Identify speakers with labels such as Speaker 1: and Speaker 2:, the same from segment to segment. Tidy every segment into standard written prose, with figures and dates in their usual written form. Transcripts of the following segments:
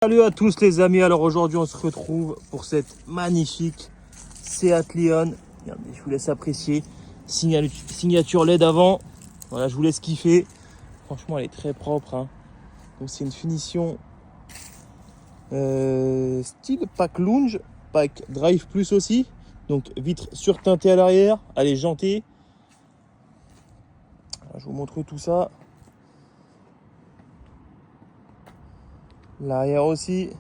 Speaker 1: Salut à tous les amis, alors aujourd'hui on se retrouve pour cette magnifique Seat Leon. Regardez, je vous laisse apprécier. Signature LED avant, voilà, je vous laisse kiffer. Franchement elle est très propre, hein. Donc c'est une finition style pack lounge, pack drive plus aussi. Donc vitre surteintée à l'arrière, elle est jantée. Alors, je vous montre tout ça. L'arrière aussi.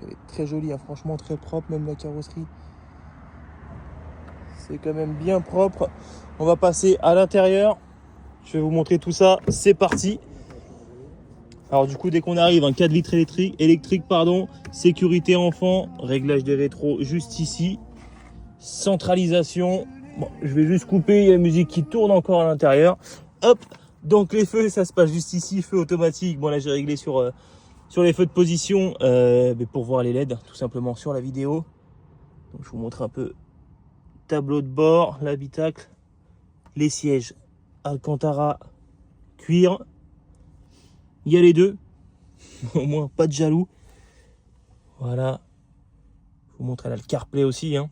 Speaker 1: Elle est très jolie, hein, franchement très propre, même la carrosserie. C'est quand même bien propre. On va passer à l'intérieur. Je vais vous montrer tout ça. C'est parti. Alors du coup, dès qu'on arrive, un 4 vitres électrique, sécurité enfant, réglage des rétros juste ici. Centralisation. Bon, je vais juste couper, il y a la musique qui tourne encore à l'intérieur. Hop. Donc les feux, ça se passe juste ici, feu automatique. Bon là j'ai réglé sur les feux de position pour voir les LED tout simplement sur la vidéo. Donc je vous montre un peu tableau de bord, l'habitacle, les sièges Alcantara cuir. Il y a les deux, au moins pas de jaloux. Voilà. Je vous montre, elle a le CarPlay aussi, hein.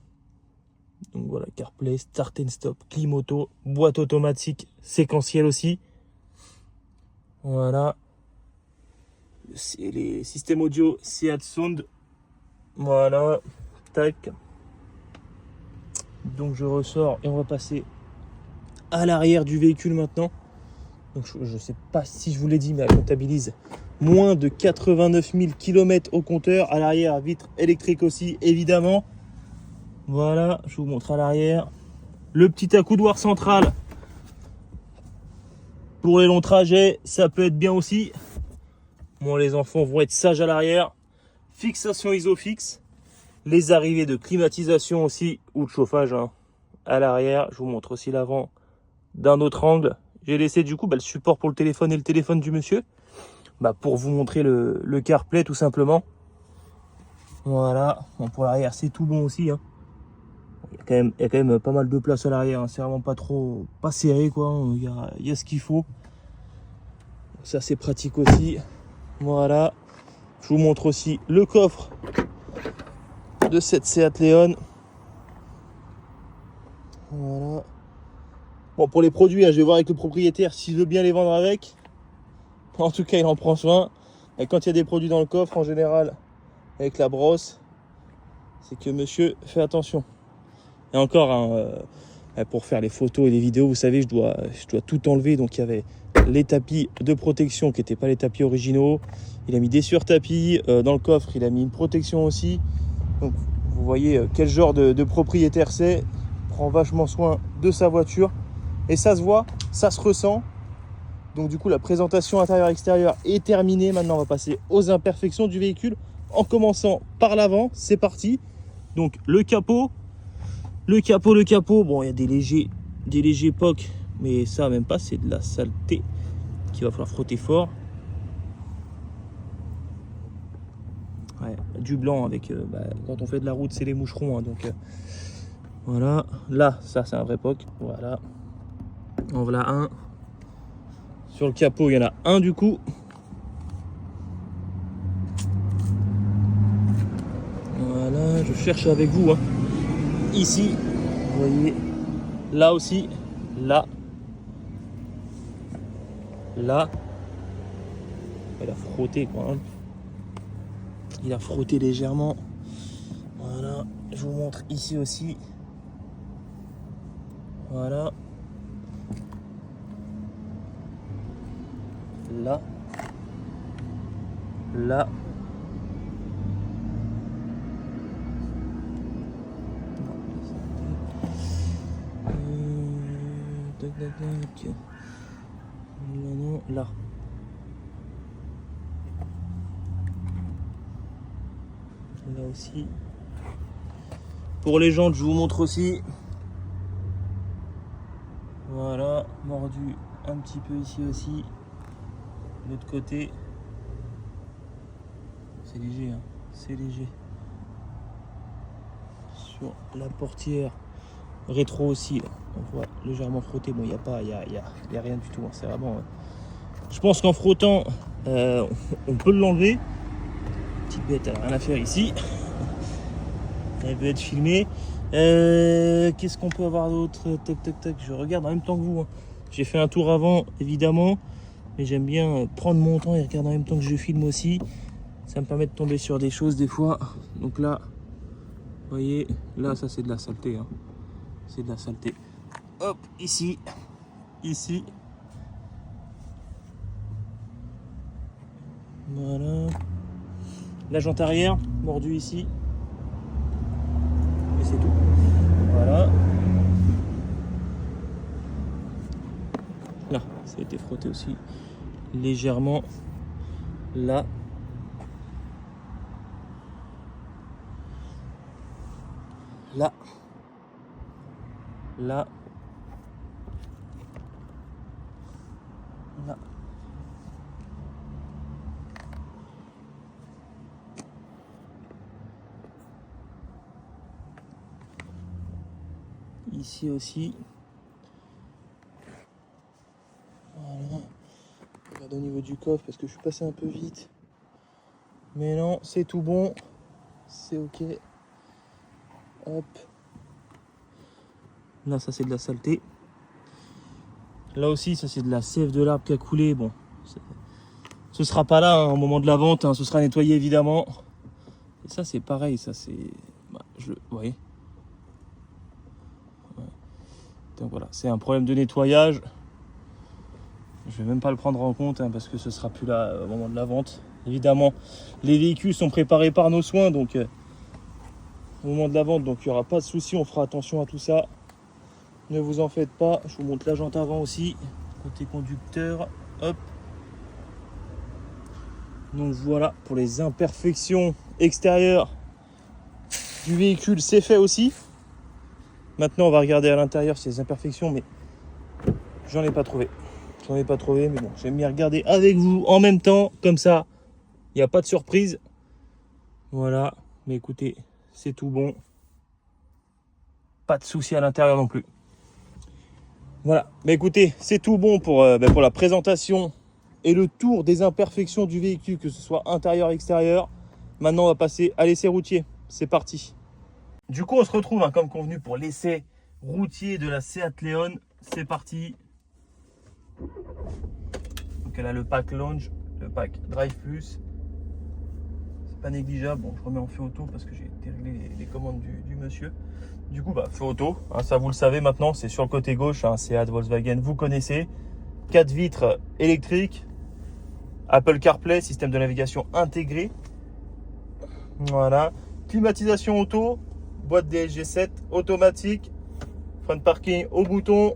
Speaker 1: Donc voilà, CarPlay, start and stop, clim auto, boîte automatique, séquentielle aussi. Voilà. C'est les systèmes audio Seat Sound. Voilà. Tac. Donc je ressors et on va passer à l'arrière du véhicule maintenant. Donc je ne sais pas si je vous l'ai dit, mais elle comptabilise moins de 89 000 km au compteur. À l'arrière, vitre électrique aussi, évidemment. Voilà, je vous montre à l'arrière. Le petit accoudoir central. Pour les longs trajets, ça peut être bien aussi. Bon, les enfants vont être sages à l'arrière. Fixation isofix. Les arrivées de climatisation aussi, ou de chauffage, hein, à l'arrière. Je vous montre aussi l'avant d'un autre angle. J'ai laissé du coup le support pour le téléphone et le téléphone du monsieur. Pour vous montrer le CarPlay tout simplement. Voilà. Bon, pour l'arrière, c'est tout bon aussi, hein. Il y a quand même pas mal de place à l'arrière, hein. C'est vraiment pas serré, quoi. Il y a ce qu'il faut. Ça, c'est pratique aussi. Voilà. Je vous montre aussi le coffre de cette Seat Leon. Voilà. Bon, pour les produits, hein, je vais voir avec le propriétaire s'il veut bien les vendre avec. En tout cas, il en prend soin. Et quand il y a des produits dans le coffre, en général, avec la brosse, c'est que monsieur fait attention. Et encore, hein, pour faire les photos et les vidéos, vous savez, je dois tout enlever. Donc, il y avait les tapis de protection qui n'étaient pas les tapis originaux. Il a mis des sur-tapis. Dans le coffre, il a mis une protection aussi. Donc, vous voyez quel genre de propriétaire c'est. Il prend vachement soin de sa voiture. Et ça se voit, ça se ressent. Donc du coup, la présentation intérieure-extérieure est terminée. Maintenant, on va passer aux imperfections du véhicule. En commençant par l'avant, c'est parti. Donc le capot. Bon, il y a des légers pocs. Mais ça, même pas, c'est de la saleté qu'il va falloir frotter fort. Ouais, du blanc avec... quand on fait de la route, c'est les moucherons, hein, donc... voilà. Là, ça, c'est un vrai poc. Voilà. En voilà un. Sur le capot, il y en a un du coup. Voilà, je cherche avec vous, hein. Ici, vous voyez, là aussi, là. Il a frotté, quoi, hein. Il a frotté légèrement. Voilà, je vous montre ici aussi. Voilà. Là. Non, là. Là aussi. Pour les jantes, je vous montre aussi. Voilà, mordu un petit peu ici aussi. De l'autre côté. C'est léger, hein. C'est léger. Sur la portière rétro aussi, là, on voit légèrement frotté. Bon, il n'y a rien du tout, hein. C'est vraiment... Je pense qu'en frottant On peut l'enlever. Petite bête, elle n'a rien à faire ici. Elle peut être filmée. Qu'est-ce qu'on peut avoir d'autre? Tac tac tac, je regarde en même temps que vous. J'ai fait un tour avant évidemment, mais j'aime bien prendre mon temps et regarder en même temps que je filme aussi. Ça me permet de tomber sur des choses des fois. Donc là, vous voyez, là ça c'est de la saleté, hein. C'est de la saleté. Hop, ici, ici. Voilà. La jante arrière, mordue ici. Et c'est tout. Voilà. Là, ça a été frotté aussi légèrement. Là. Là. Là. Là. Ici aussi. Voilà. Regarde au niveau du coffre parce que je suis passé un peu vite. Mais non, c'est tout bon. C'est ok. Hop. Là, ça c'est de la saleté. Là aussi, ça c'est de la sève de l'arbre qui a coulé. Bon, ce sera pas là hein, au moment de la vente. Hein, ce sera nettoyé évidemment. Et ça c'est pareil. Ça c'est, vous voyez. Ouais. Donc voilà, c'est un problème de nettoyage. Je vais même pas le prendre en compte hein, parce que ce sera plus là au moment de la vente. Évidemment, les véhicules sont préparés par nos soins, donc au moment de la vente, donc il n'y aura pas de souci. On fera attention à tout ça. Ne vous en faites pas. Je vous montre la jante avant aussi, côté conducteur. Hop. Donc voilà pour les imperfections extérieures du véhicule, c'est fait aussi. Maintenant, on va regarder à l'intérieur ces imperfections, mais j'en ai pas trouvé. J'en ai pas trouvé, mais bon, j'aime bien regarder avec vous en même temps, comme ça, il n'y a pas de surprise. Voilà, mais écoutez, c'est tout bon. Pas de souci à l'intérieur non plus. Voilà, mais écoutez, c'est tout bon pour la présentation et le tour des imperfections du véhicule, que ce soit intérieur, extérieur. Maintenant, on va passer à l'essai routier. C'est parti. Du coup, on se retrouve hein, comme convenu pour l'essai routier de la Seat Leon. C'est parti. Donc elle a le pack Lounge, le pack Drive Plus. C'est pas négligeable. Bon, je remets en feu auto parce que j'ai réglé les commandes du monsieur. Du coup, feu auto, hein, ça vous le savez maintenant, c'est sur le côté gauche, hein, Seat, Volkswagen, vous connaissez. 4 vitres électriques, Apple CarPlay, système de navigation intégré. Voilà, climatisation auto, boîte DSG 7, automatique, frein de parking au bouton.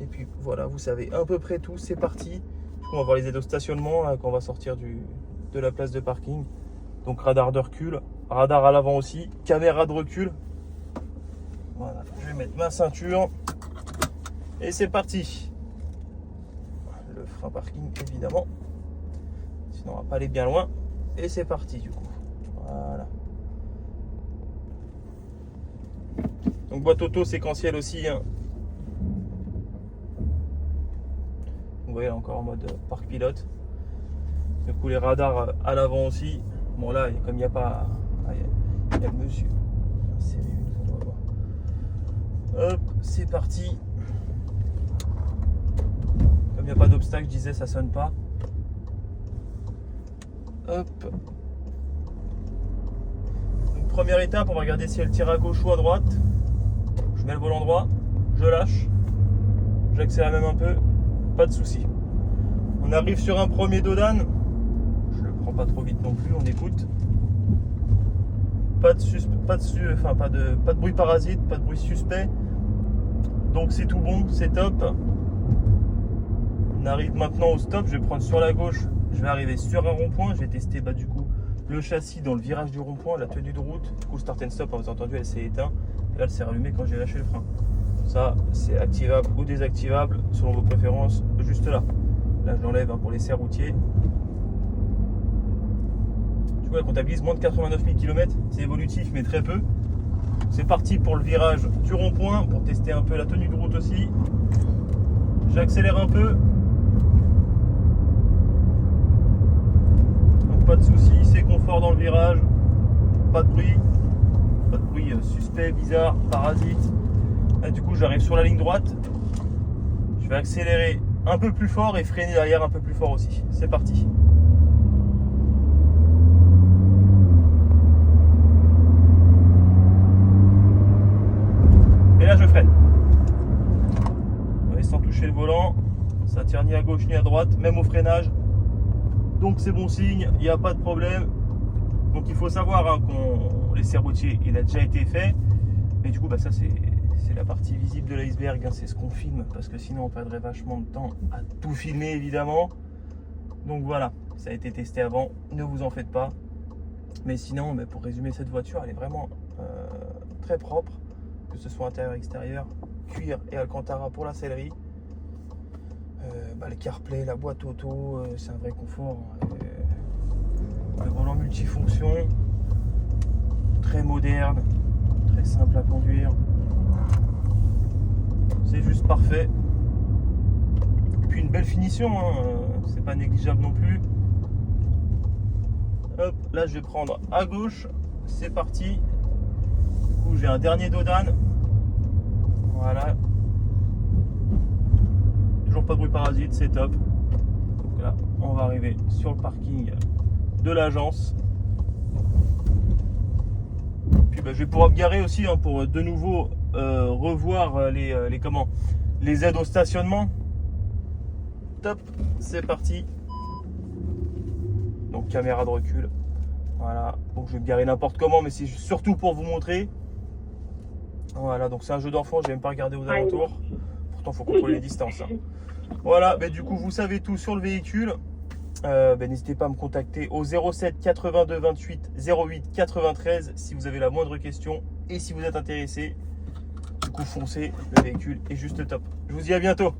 Speaker 1: Et puis voilà, vous savez à peu près tout, c'est parti. Du coup, on va voir les aides au stationnement hein, quand on va sortir de la place de parking. Donc radar de recul, radar à l'avant aussi, caméra de recul. Voilà, je vais mettre ma ceinture et c'est parti. Le frein parking évidemment, sinon on va pas aller bien loin. Et c'est parti du coup. Voilà. Donc boîte auto séquentielle aussi. Hein. Vous voyez là encore en mode parc pilote. Du coup les radars à l'avant aussi. Bon là comme il n'y a pas, il y a le monsieur. Hop, c'est parti. Comme il n'y a pas d'obstacle, je disais ça sonne pas. Hop. Donc, première étape, on va regarder si elle tire à gauche ou à droite. Je mets le volant droit, je lâche, j'accélère même un peu, pas de souci. On arrive sur un premier dos d'âne. Je le prends pas trop vite non plus, on écoute. Pas de bruit parasite, pas de bruit suspect. Donc c'est tout bon, c'est top. On arrive maintenant au stop, je vais prendre sur la gauche, je vais arriver sur un rond-point, je vais tester du coup le châssis dans le virage du rond-point, la tenue de route. Du coup start and stop, vous avez entendu, elle s'est éteinte. Et là elle s'est rallumée quand j'ai lâché le frein. Ça c'est activable ou désactivable selon vos préférences, juste là. Là je l'enlève pour l'essai routier. Du coup elle comptabilise moins de 89 000 km, c'est évolutif mais très peu. C'est parti pour le virage du rond-point pour tester un peu la tenue de route aussi. J'accélère un peu. pas de soucis, c'est confort dans le virage, pas de bruit suspect, bizarre, parasite. Là, du coup j'arrive sur la ligne droite, je vais accélérer un peu plus fort et freiner derrière un peu plus fort aussi. C'est parti. Et là je freine. Sans toucher le volant, ça tire ni à gauche ni à droite, même au freinage. Donc c'est bon signe, il n'y a pas de problème. Donc il faut savoir hein, qu'on les serre-boutiers, il a déjà été fait. Mais du coup bah ça c'est la partie visible de l'iceberg, hein, c'est ce qu'on filme, parce que sinon on perdrait vachement de temps à tout filmer évidemment. Donc voilà, ça a été testé avant, ne vous en faites pas. Mais sinon, bah, pour résumer, cette voiture, elle est vraiment très propre, que ce soit intérieur, extérieur, cuir et alcantara pour la sellerie. Le CarPlay, la boîte auto, c'est un vrai confort. Le volant multifonction, très moderne, très simple à conduire. C'est juste parfait. Et puis une belle finition, hein, c'est pas négligeable non plus. Hop, là je vais prendre à gauche, c'est parti. Du coup j'ai un dernier dos d'âne. Voilà. Toujours pas de bruit parasite, c'est top. Donc là, on va arriver sur le parking de l'agence. Puis je vais pouvoir me garer aussi hein, pour de nouveau revoir les aides au stationnement. Top, c'est parti. Donc caméra de recul. Voilà, donc je vais me garer n'importe comment, mais c'est surtout pour vous montrer. Voilà, donc c'est un jeu d'enfant, j'ai même pas regardé aux alentours. Pourtant, il faut contrôler les distances. Hein. Voilà, du coup, vous savez tout sur le véhicule. N'hésitez pas à me contacter au 07 82 28 08 93 si vous avez la moindre question. Et si vous êtes intéressé, du coup, foncez, le véhicule est juste top. Je vous dis à bientôt.